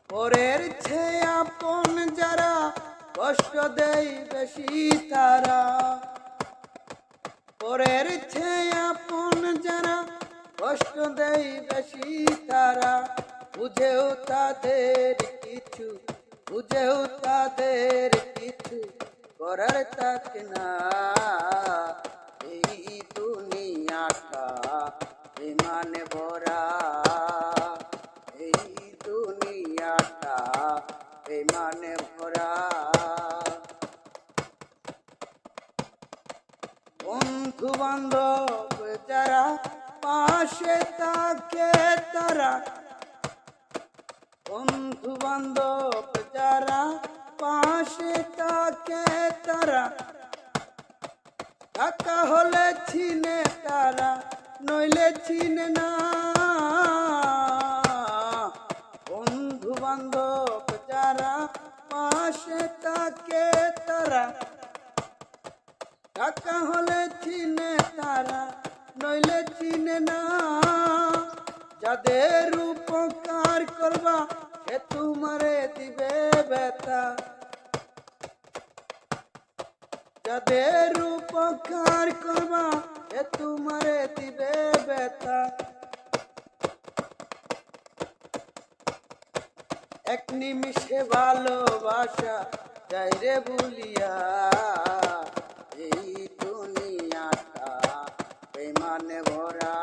পরের চেয়ে আপন যারা কষ্ট দেয় বেশি তারা, পরের চেয়ে আপন যারা কষ্ট দেয় বেশি তারা, বুঝেও তাদের কিছু, বুঝেও তাদের কিছু করার থাকে না। এই দুনিয়াটা বেমানে ভরা, এই দুনিয়াটা বেমানে ভরা। বন্ধু বান্ধব যারা পাশে থাকে তারা, বন্ধু বান্ধব যারা পাশে থাকে তারা, টাকা হলে চিনে তারা, নইলে চিনে না। বন্ধু বান্ধব যারা পাশে থাকে তারা, টাকা হলে চিনে তারা, নইলে চিনে না। যাদের উপকার করবা সে তোমারে দিবে ব্যথা, যাদের উপকার করবা সে তোমারে দিবে ব্যথা। এক নিমিষে ভালোবাসা যাই রে ভুলিয়া, এই দুনিয়াটা বেমানে ভরা।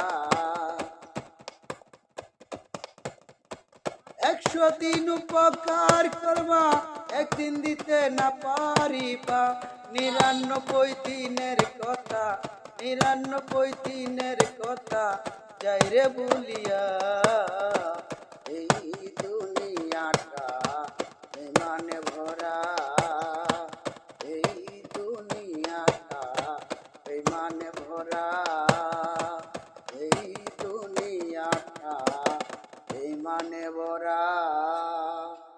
100 দিন উপকার করবা একদিন দিতে না পারিবা, 99 দিনের কথা, 99 দিনের কথা যাই রে ভুলিয়া। এই দুনিয়াটা বেমানে ভরা, এই দুনিয়াটা বেমানে ভরা, এই দুনিয়াটা বেমানে ভরা।